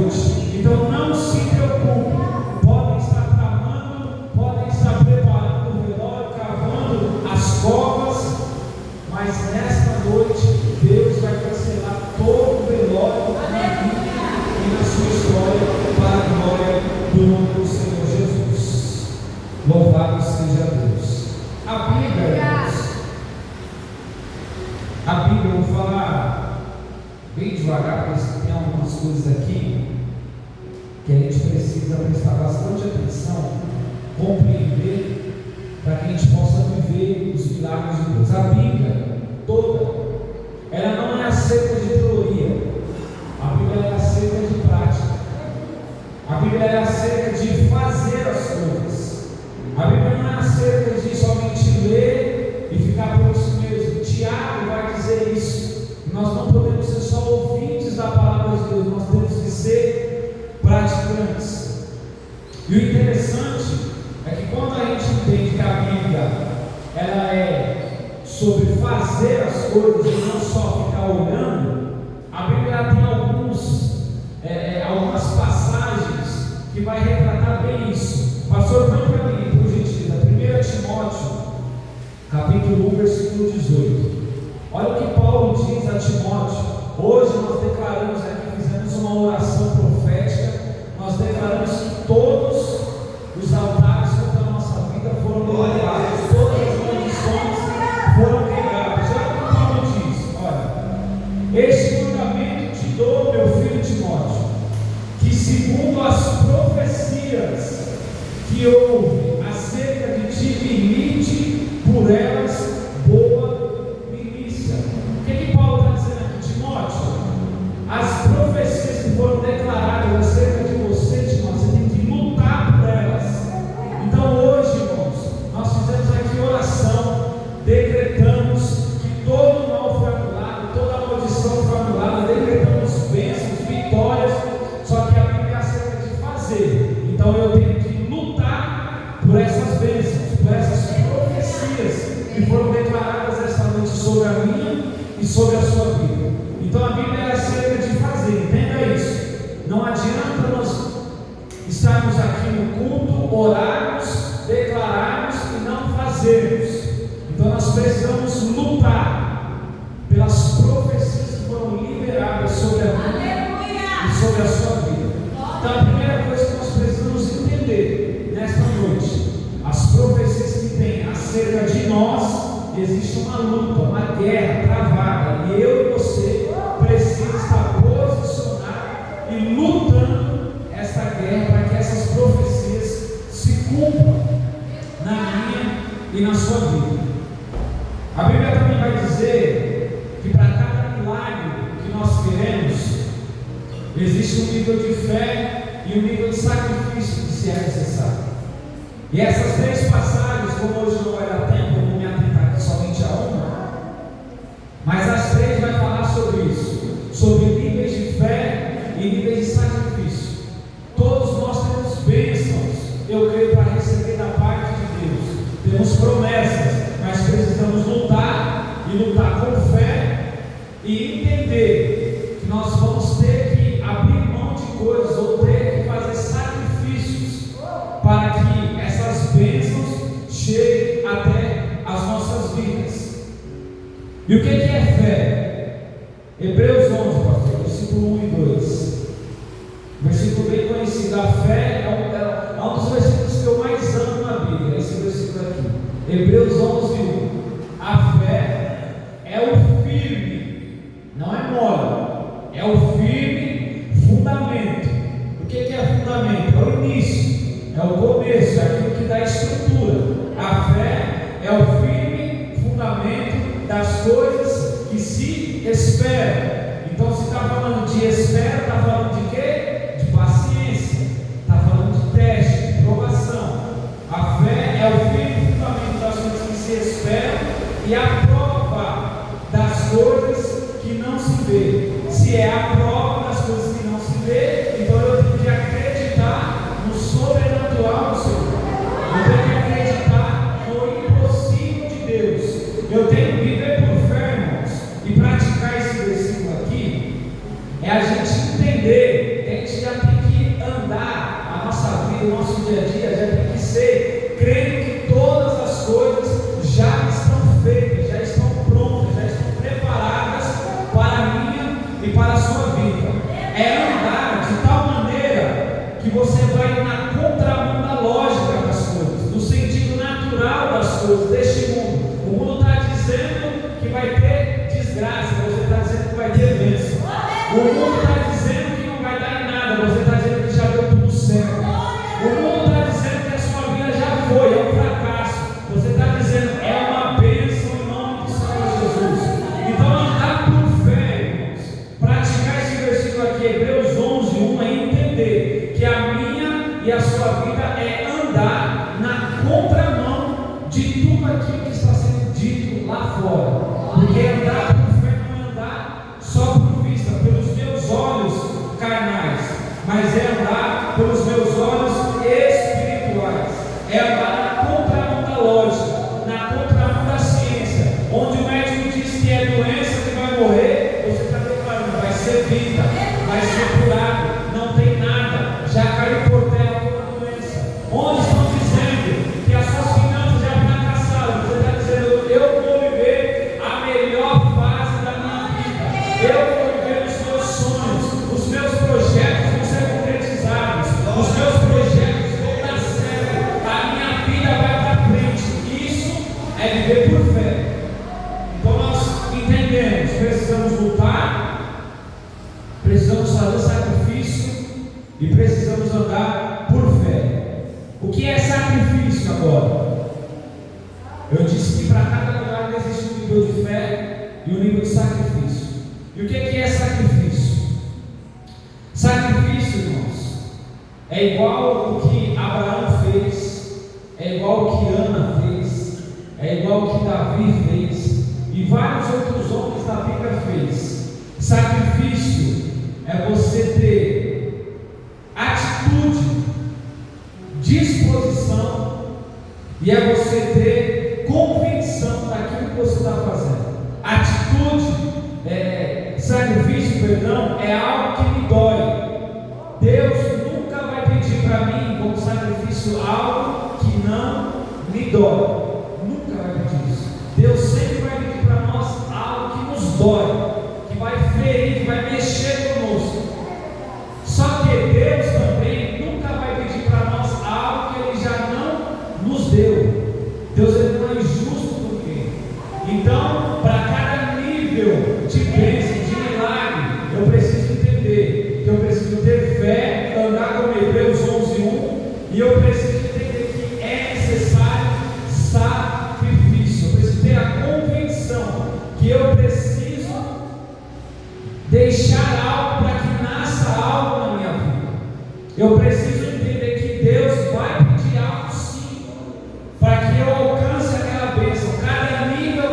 noite. Então não se preocupe. Podem estar tramando, podem estar preparando o velório, cavando as covas, mas nesta noite Deus vai cancelar todo o velório na vida e na sua história, para a glória do nome do Senhor Jesus. Louvado seja Deus. A Bíblia, irmãos, a Bíblia, eu vou falar bem devagar, porque tem algumas coisas aqui que a gente precisa prestar bastante atenção, compreender, para que a gente possa viver os milagres de Deus. A Bíblia toda, ela não é acerca de teoria, a Bíblia é acerca de prática, a Bíblia é acerca de fazer as coisas, a Bíblia não é acerca de somente ler e ficar por isso mesmo. Tiago vai dizer isso. Nós não podemos ser só ouvintes da palavra de Deus, nós temos que ser praticantes. E o interessante é que quando a gente entende que a Bíblia ela é sobre fazer as coisas e não só ficar olhando, a Bíblia tem algumas passagens que vai retratar bem isso. Pastor, põe para mim, por gentileza, 1 Timóteo, capítulo 1, versículo 18. Olha o que Paulo diz a Timóteo. Hoje nós declaramos aqui, fizemos uma oração profética, nós declaramos que todos os altares contra a nossa vida foram derrubados, todas as maldições foram quebradas. Olha o que Paulo diz: olha, este mandamento te dou, meu filho Timóteo, que segundo as profecias que houve acerca de ti, milite por elas boa milícia. O que Paulo está dizendo aqui, Timóteo? As profecias que foram declaradas acerca de você, Timóteo, você tem que lutar por elas. Então hoje, irmãos, nós fizemos aqui oração, decretamos que todo mal foi anulado, toda maldição foi anulada, decretamos bênçãos, vitórias. Só que a Bíblia é acerca de fazer. Então eu tenho que lutar por essas bênçãos, por essas profecias que foram declaradas esta noite sobre a minha e sobre a sua vida. Então a Bíblia é acerca de fazer, entenda isso. Não adianta nós estarmos aqui no culto, orarmos, declararmos e não fazermos. Então nós precisamos lutar pelas profecias que foram liberadas sobre a minha e sobre a sua vida. Então a primeira coisa que nós precisamos entender nesta noite, as profecias que tem acerca de nós, existe uma luta, uma guerra travada, e eu e você precisamos estar posicionados e lutando essa guerra para que essas profecias se cumpram na minha e na sua vida. A Bíblia também vai dizer que para cada milagre que nós queremos, existe um nível de fé e um nível de sacrifício que se é necessário. E essas três passagens, como hoje não vai dar tempo, eu vou me atentar aqui somente a uma, mas as três vai falar sobre isso, sobre níveis de fé e níveis de sacrifício. Todos nós temos bênçãos, eu creio, para receber da parte de Deus. Temos promessas, mas precisamos lutar e lutar com fé e entender que nós vamos ter que abrir mão de coisas ou ter que fazer sacrifícios para que essas bênçãos cheguem até as nossas vidas. E o que é fé? Hebreus 11, pastor, versículo 1 e 2. Versículo bem conhecido. A fé é um dos versículos que eu mais amo na Bíblia, esse versículo aqui. Hebreus 11, 1. A fé é o firme, não é mole, é o firme fundamento. O que é fundamento? É o início, é o começo, é aquilo que dá estrutura. A fé é o firme fundamento das coisas que se esperam. Então, se está falando de espera, está falando de quê? De paciência, está falando de teste, de provação. A fé é o firme fundamento das coisas que se esperam e a prova das coisas que não se vê. Se é a prova das coisas que não se vê, então eu tenho que acreditar no sobrenatural do Senhor. Eu tenho que acreditar no impossível de Deus. Eu tenho que viver por fé, irmãos. E praticar esse versículo aqui é a gente entender que a gente já tem e para a sua vida. É andar de tal maneira que você vai na contramão da lógica das coisas, no sentido natural das coisas deste mundo. O mundo está dizendo que vai ter desgraça, você está dizendo que vai ter bênção. O mundo está dizendo que não vai dar em nada, você está dizendo que já deu tudo certo. O mundo está dizendo que a sua vida já foi, é um fracasso. Você está dizendo, é uma bênção em nome do Senhor Jesus. Então, andar por fé, irmãos, praticar esse versículo aqui, Hebreus 11:1, é entender que a minha e a sua vida é andar na contramão de tudo aquilo que está sendo dito lá fora. Porque andar por fé não é andar só por vista, pelos meus olhos carnais, mas é andar pelos meus olhos espirituais. É andar na contramão da lógica, na contramão da ciência. Onde o médico diz que é doença, que vai morrer, você está declarando, vai ser vida, vai ser curado, não tem nada, já caiu por terra toda doença. Onde estão dizendo que as suas finanças já fracassaram, você está dizendo, eu vou viver a melhor fase da minha vida, eu vou viver os meus sonhos, os meus projetos vão ser concretizados, os meus projetos vão dar certo, a minha vida vai para frente. Isso é viver por fé. Então nós entendemos, precisamos lutar, precisamos fazer sacrifício e precisamos andar por fé. O que é sacrifício agora? Eu disse que para cada lugar existe um nível de fé e um nível de sacrifício. E o que é sacrifício? Sacrifício, irmãos, é igual o que Abraão fez, é igual o que Ana fez, é igual o que Davi fez e vários outros homens da Bíblia fez. Sacrifício é você ter atitude, disposição e é você ter convicção daquilo que você está fazendo. Atitude, sacrifício, perdão, é algo que me dói. Deus nunca vai pedir para mim como sacrifício algo que não me dói. Nunca vai pedir isso. Deus sempre vai pedir para nós algo que nos dói, que vai ferir, que vai mexer conosco. Só que Deus também nunca vai pedir para nós algo que Ele já não nos deu. Deus ele não é injusto com ninguém. Então, para cada nível de bênção, de milagre, eu preciso entender que eu preciso ter fé, andar como Hebreus 11:1, e eu preciso entender que é necessário sacrifício. Eu preciso ter a convicção que eu preciso deixar algo para que nasça algo na minha vida. Eu preciso entender que Deus vai pedir algo sim, para que eu alcance aquela bênção. Cada nível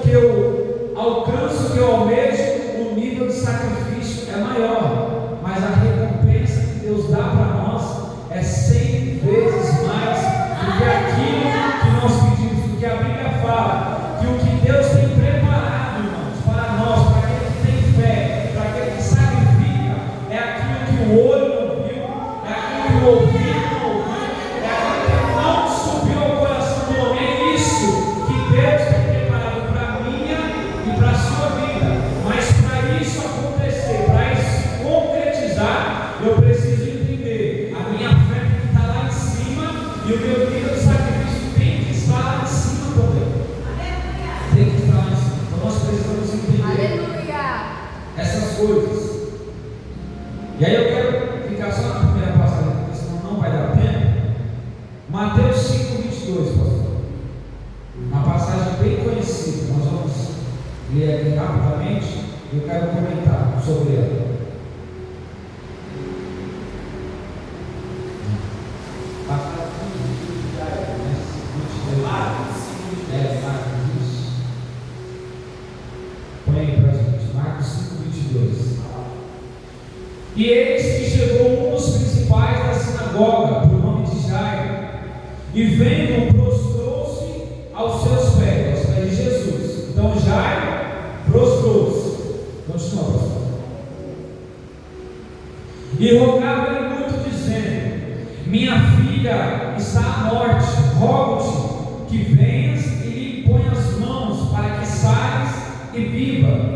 que eu alcanço, que eu almejo, o nível de sacrifício é maior, mas a recompensa que Deus dá para nós é 100 vezes mais do que aquilo que nós pedimos, do que a Bíblia fala, que o que Deus tem preparado, irmãos, para nós, para aquele que tem fé, para aquele que sacrifica, é aquilo que o olho não viu, é aquilo que o ouvido não ouviu, é aquilo que não subiu ao coração do homem. É isso que Deus tem preparado para a minha e para a sua vida. Mas para isso acontecer, para isso se concretizar, eu preciso entender, a minha fé tem que estar lá em cima e o meu nível de sacrifício tem que estar lá em cima também. Tem que estar lá em cima. Então nós precisamos entender essas coisas. E aí eu quero ficar só na primeira passagem, porque senão não vai dar tempo. Mateus 5:22, pastor. Uma passagem bem conhecida. Nós vamos ler aqui rapidamente e eu quero comentar sobre ela. Põe aí para a gente, Marcos 5:22. E eis que chegou um dos principais da sinagoga, por nome de Jairo, e vendo-o, prostrou-se aos seus pés, aos pés de Jesus. Então Jairo prostrou-se. Continua, pastor. E rogava-lhe muito, dizendo: minha filha está à morte, rogo-te que venhas e lhe impõe as mãos para que saias e viva.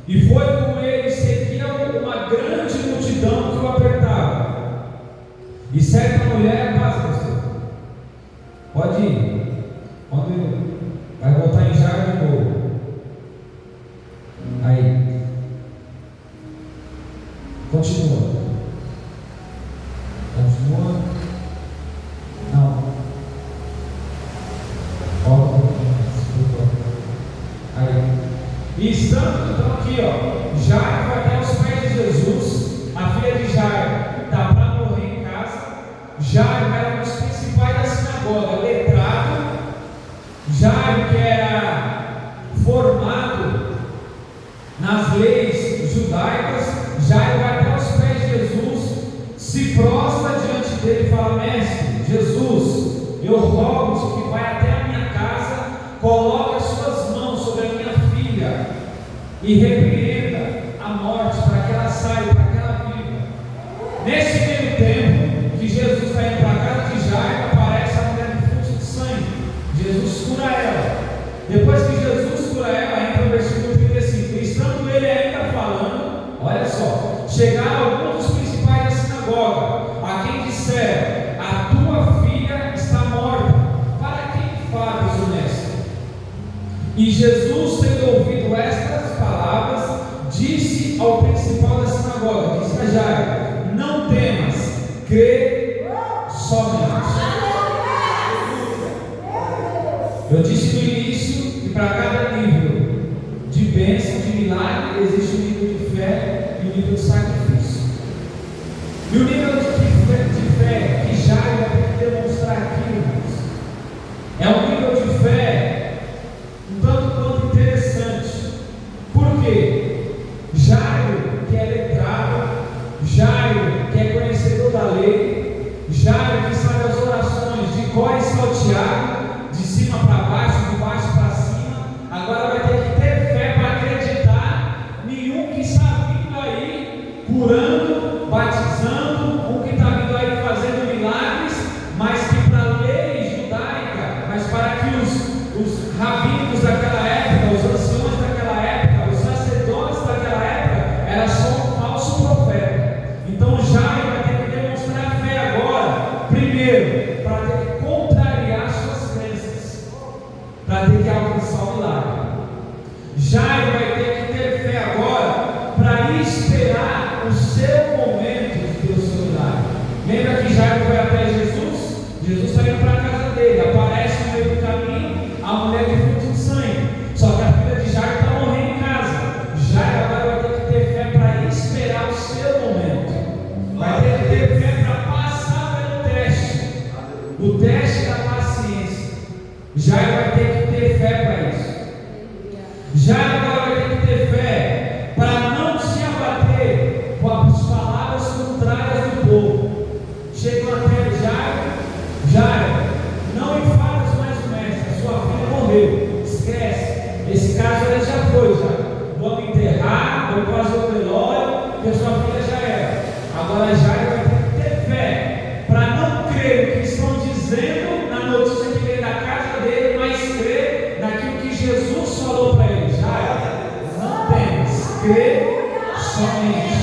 E foi com ele Continua. Continua. Não. Volta um pouquinho mais. Aí. E estando então aqui, ó, Jairo vai até os pés de Jesus. A filha de Jairo está para morrer em casa. Jairo era um dos principais da sinagoga, letrado. Jairo, que era formado nas leis judaicas, Jairo vai até os pés de Jesus, se prostra diante dele e fala: Mestre, Jesus, eu rogo-te que vai até a minha casa, coloque as suas mãos sobre a minha filha e repreenda a morte para que ela saia, para que ela viva. Nesse meio tempo que Jesus está indo para a casa de Jairo, aparece a mulher do fluxo de sangue. Jesus cura ela. Depois que Jesus cura ela, entra o versículo 35. Estando ele ainda falando, olha só, chegaram alguns dos principais da sinagoga, a quem disseram: a tua filha está morta, para quem falas o mestre? E Jesus, tendo ouvido estas palavras, disse ao principal da sinagoga, disse a Jairo: não temas, crê somente. Eu disse no início que para cada nível de bênção, de milagre, existe um nível de fé e um nível de sacrifício. E o nível de fé que Jairo vai ter que demonstrar aqui, irmãos, é um nível de fé um tanto quanto interessante. Por quê? Jairo, que é letrado, Jairo, que é conhecedor da lei, Jairo, que sabe as orações de cor e salteado, de cima para baixo, de baixo para cima, agora vai ter que ter fé para acreditar nenhum que está vindo aí curando, batizando, um que está vindo aí fazendo milagres, mas que para a lei judaica, mas para que os rabinos daquela época, os anciões daquela época, os sacerdotes daquela época, era só um falso profeta. Então Jairo vai ter que demonstrar fé agora, primeiro, para ter que contrariar suas crenças, para ter que alcançar o milagre. Jairo vai ter que ter fé agora para esperar o seu momento de ter o seu milagre. Lembra que Jairo foi até Jesus? Jesus está indo para a casa dele, aparece no meio do caminho a mulher de fluxo de sangue. Só que a filha de Jairo está morrendo em casa. Jairo agora vai ter que ter fé para esperar o seu momento. Vai ter que ter fé para passar pelo teste, o teste da paciência. Jairo vai ter que ter fé para isso. Jairo agora vai ter que ter fé para não se abater com as palavras contrárias do povo. Chegam até Jairo, não enfadas mais o mestre, a sua filha morreu, esquece, esse caso ele já foi, vamos enterrar, vamos fazer o velório, porque a sua filha já era. Agora Jairo vai ter que ter fé para não crer no que estão dizendo na notícia que veio da casa dele, mas crer naquilo que Jesus falou para ele. Jairo, não temas, crê somente.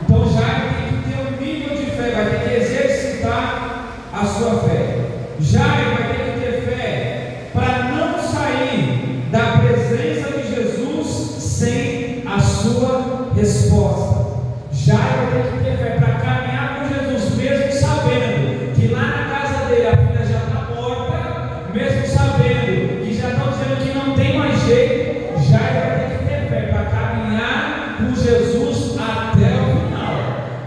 Então Jairo tem que ter um nível de fé, vai ter que exercitar a sua fé. Jairo vai ter que ter fé para não sair da presença de Jesus sem a sua resposta. Jairo vai ter que ter fé para caminhar com Jesus, mesmo sabendo que lá na casa dele a filha já está morta, mesmo sabendo que já estão dizendo que não tem mais jeito. Jairo vai ter que ter fé para caminhar com Jesus até o final,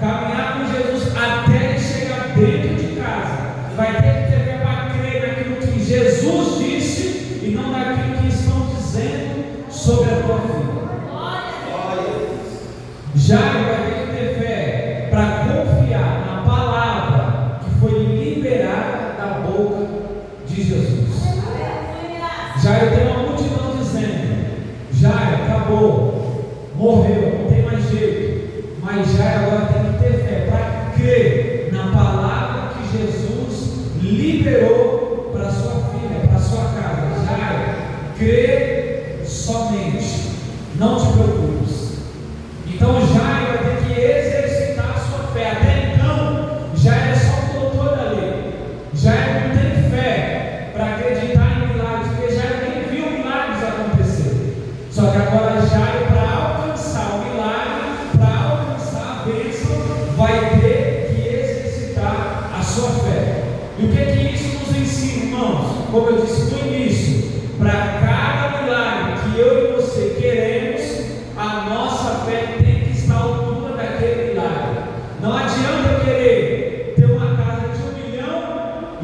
caminhar com Jesus até ele chegar dentro de casa. Vai ter que ter fé para crer naquilo que Jesus disse e não naquilo que estão dizendo sobre a tua vida. Jairo vai ter que ter fé para confiar na palavra que foi liberada da boca de Jesus. Jairo tem uma multidão dizendo: Jairo, acabou, morreu, não tem mais jeito. Mas Jairo agora tem que ter fé para crer na palavra que Jesus liberou para sua filha, para sua casa. Jairo, crê somente, não te preocupes. Então Jairo vai ter que exercitar a sua fé. Até então, Jairo é só o doutor da lei. Jairo não tem fé para acreditar em milagres, porque Jairo nem viu milagres acontecer. Só que agora Jairo, para alcançar o milagre, para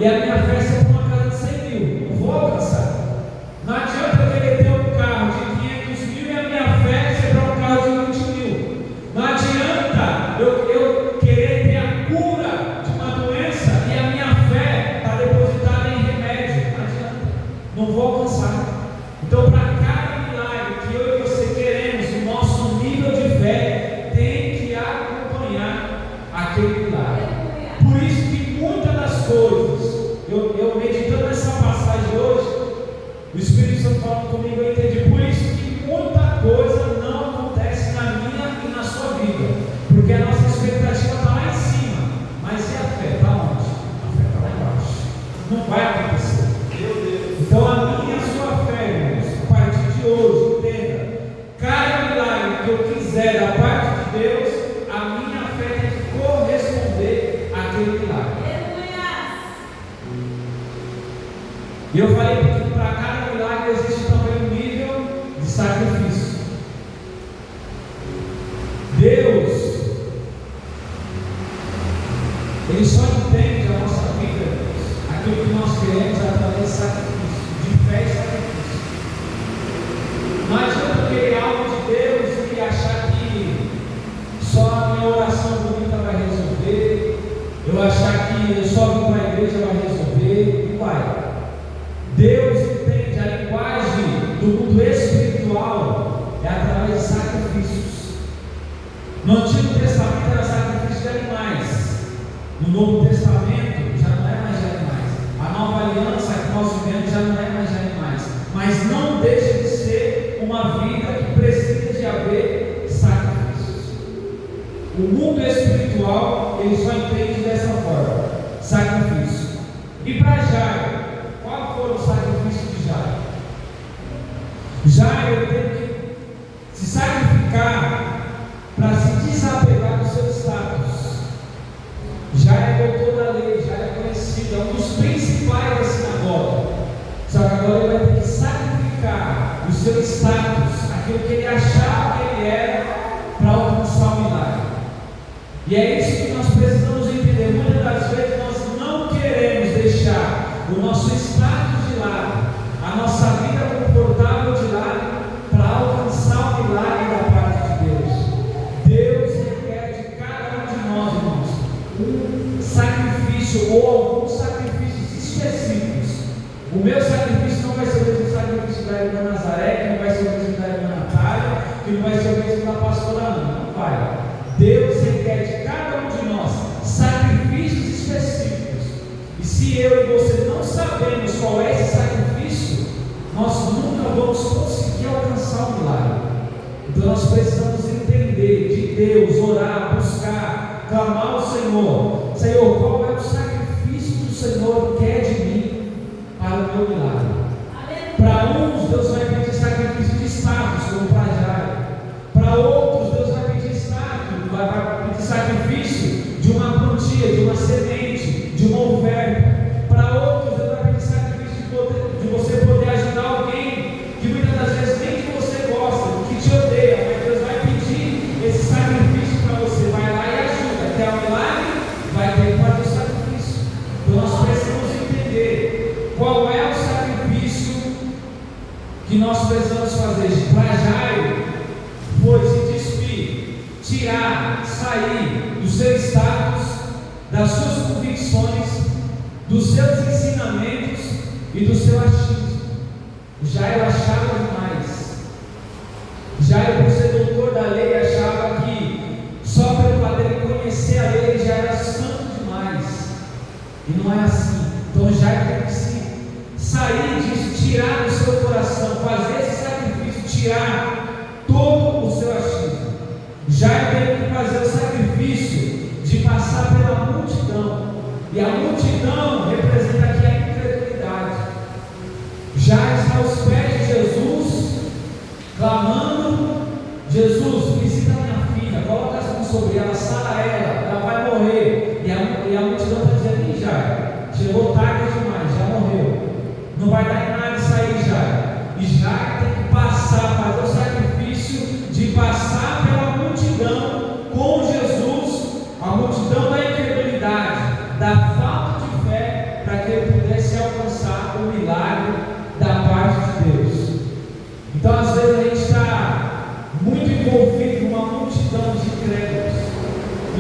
e a minha fé ser para uma casa de 100 mil. Não vou alcançar. Não adianta eu querer ter um carro de 500 mil e a minha fé ser para um carro de 20 mil. Não adianta eu querer ter a cura de uma doença e a minha fé está depositada em remédio. Não adianta. Não vou alcançar. Então, para cada milagre que eu e você queremos, o nosso nível de fé tem que acompanhar aquele milagre. Por isso que muitas das coisas, eu meditando nessa passagem hoje, o Espírito Santo falando comigo, eu entendi. Por isso que muita coisa não acontece na minha e na sua vida, porque a nossa expectativa está lá em cima, mas e a fé? Está onde? A fé está lá embaixo. Não vai acontecer. Então a minha e a sua fé, irmãos, a partir de hoje, entenda, cada milagre que eu quiser da parte de Deus, a minha fé tem que corresponder àquele milagre. E eu falei que para cada milagre existe também um nível de sacrifício. Deus, Ele só entende a nossa vida, aquilo que nós queremos através de sacrifício, de fé e sacrifício. Não adianta eu querer algo de Deus e achar que só a minha oração bonita vai resolver, eu achar que eu só vim para a igreja vai resolver, não vai. Deus entende a linguagem do mundo espiritual é através de sacrifícios. No Antigo Testamento era sacrifício de animais. No Novo Testamento já não é mais de animais. A nova aliança que nós vivemos já não é mais de animais. Mas não deixa de ser uma vida que precisa de haver sacrifícios. O mundo espiritual ele só entende dessa forma: sacrifício. E para Jairo, qual foi o sacrifício de Jairo? Jairo teve que se sacrificar para se desapegar do seu status. Jairo é doutor da lei, Jairo é conhecido, é um dos principais da sinagoga. Só que agora ele vai ter que sacrificar o seu status, aquilo que ele achava que ele era, para alcançar o milagre. E é isso que nós precisamos entender. Muitas das vezes nós não queremos deixar o nosso status de lado, a nossa vida confortável de lado, para alcançar o milagre da parte de Deus. Deus requer de cada um de nós, irmãos, um sacrifício ou alguns sacrifícios específicos. O meu sacrifício não vai ser o mesmo sacrifício da irmã Nazaré, que não vai ser o mesmo da irmã Natália, que não vai ser o mesmo da pastora Ana. Não vai. Deus requer de cada um de nós sacrifícios específicos. E se eu e você não sabemos qual é esse sacrifício, nós nunca vamos conseguir alcançar o milagre. Então nós precisamos entender de Deus, orar, buscar, clamar ao Senhor. Senhor, qual é o sacrifício que o Senhor quer de mim para o meu milagre? Para uns, Deus vai pedir sacrifício de status, como para Jairo. Para outros, Deus vai pedir status, vai pedir sacrifício de uma quantia, de uma semente, de uma oferta. Para outros, Deus vai pedir sacrifício de você poder ajudar alguém que muitas das vezes nem que você gosta, que te odeia, mas Deus vai pedir esse sacrifício para você. Vai lá e ajuda. Quer o milagre? Vai ter que fazer o sacrifício. Então nós precisamos entender qual é o sacrifício que nós precisamos fazer. Para Jairo foi se despir, tirar, sair do seu status, das suas convicções, dos seus ensinamentos e do seu achismo. Jairo achava demais. Jairo, por ser doutor da lei, achava que só pelo fato dele conhecer a lei ele já era santo demais. E não é assim. Então Jairo tem que sair disso, tirar do seu coração, fazer esse sacrifício, tirar todo o seu achismo. Jairo teve que fazer o sacrifício de passar pela multidão. E a multidão representa aqui a incredulidade. Já está aos pés de Jesus, clamando: Jesus, visita minha filha, coloca as mãos sobre ela, sara ela vai morrer. E a multidão está dizendo: já chegou tarde demais, já morreu, não vai dar em nada isso aí, já. E já tem que passar, fazer o sacrifício de passar pela multidão com Jesus, a multidão da incredulidade, da falta de fé, para que ele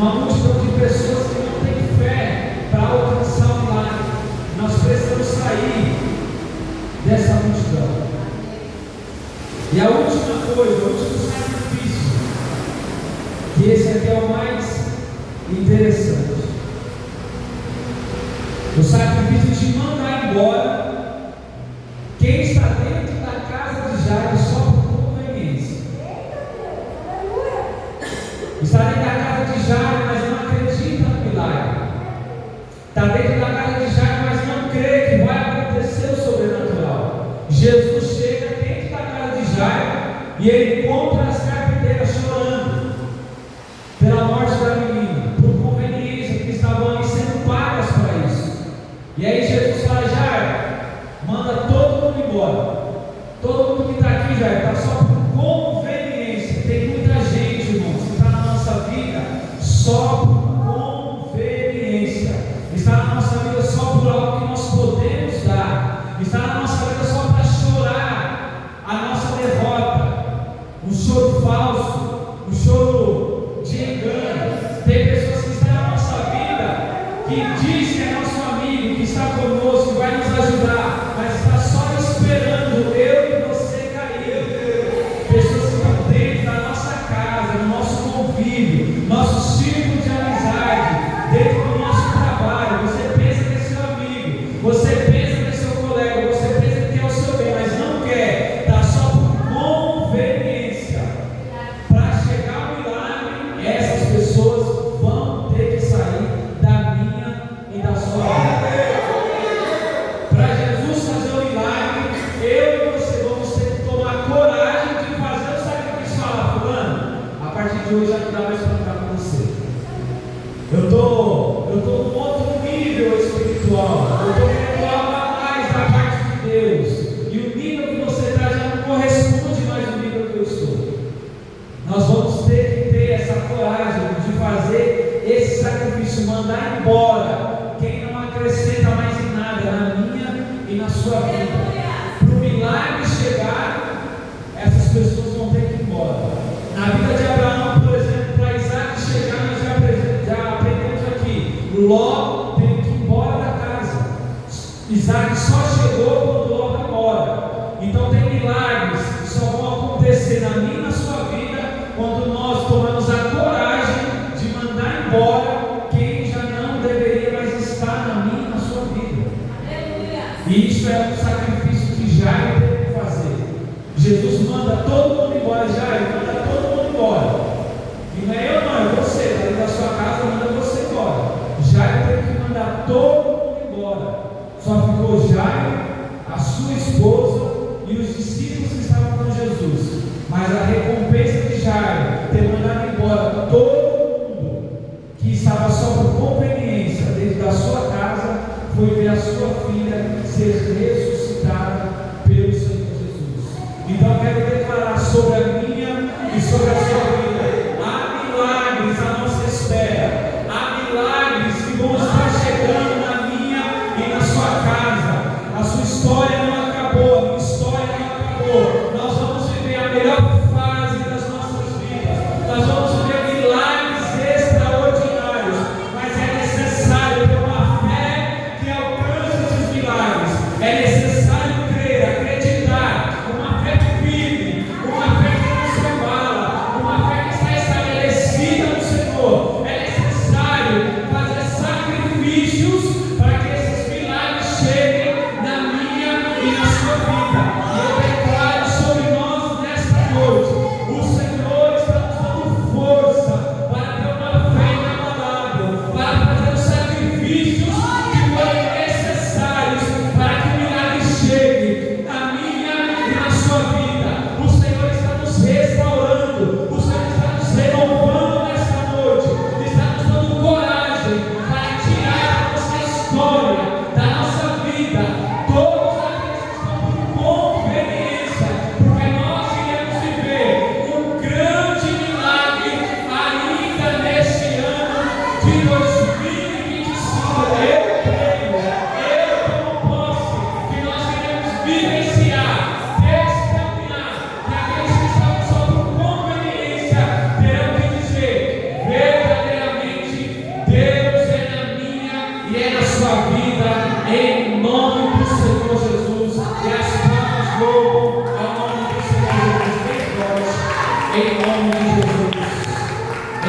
uma multidão de pessoas que não têm fé para alcançar o milagre. Nós precisamos sair dessa multidão. E a última coisa, o último sacrifício, que esse aqui é o mais interessante, o sacrifício de mandar embora quem está dentro da casa de Jairo só por conveniência. Está dentro da casa de Jairo, mas não acredita no milagre. Está dentro da casa de Jairo, mas não crê que vai acontecer o sobrenatural. Jesus chega dentro da casa de Jairo e ele encontra as carpinteiras chorando pela morte da menina, por conveniência, que estavam ali sendo pagas para isso. E aí Jesus fala: Jairo, manda todo mundo embora. Todo mundo que está aqui, Jairo, está só por conveniência. Tem muita gente, irmãos, que está na nossa vida só por conveniência. Está na nossa vida só por algo que nós podemos dar. Está na nossa vida só para chorar a nossa derrota. Um choro falso, um choro de engano. Tem pessoas que estão na nossa vida que diz que é nosso amigo, que está conosco, que vai nos ajudar, mas está só esperando eu e você cair. Pessoas que estão dentro da nossa casa, no nosso convívio, nosso círculo de amizade, dentro do nosso trabalho. Você pensa que é seu amigo, você pensa que é seu colega, você pensa que quer o seu bem, mas não quer, está só por conveniência. Para chegar ao milagre, essas pessoas vão ter que sair da minha e da sua vida. Para Jesus fazer o milagre, eu e você vamos ter que tomar coragem de fazer o sacrifício. Falar: fulano, a partir de hoje já não dá mais para ficar com você. Eu estou num outro nível espiritual. Eu estou querendo algo a mais da parte de Deus. E o nível que você está já não corresponde mais ao nível que eu estou. Nós vamos ter que ter essa coragem de fazer esse sacrifício, mandar embora quem não acrescenta mais em nada na minha e na sua vida. Para o milagre chegar, essas pessoas vão ter que ir embora. Na vida de Abraão, por exemplo, para Isaac chegar, nós já aprendemos aqui: Ló teve que ir embora da casa. Isaac só chegou quando Ló vai embora. Então tem milagres que só vão acontecer na minha e na sua vida quando nós tomamos a coragem de mandar embora quem já não deveria mais estar na minha e na sua vida. E isso é um sacrifício que Jairo teve que fazer. Jesus manda todo mundo embora. Jairo, manda todo mundo embora. E não é eu não, é você. Está dentro da sua casa, manda você embora. Jairo teve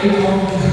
em nome de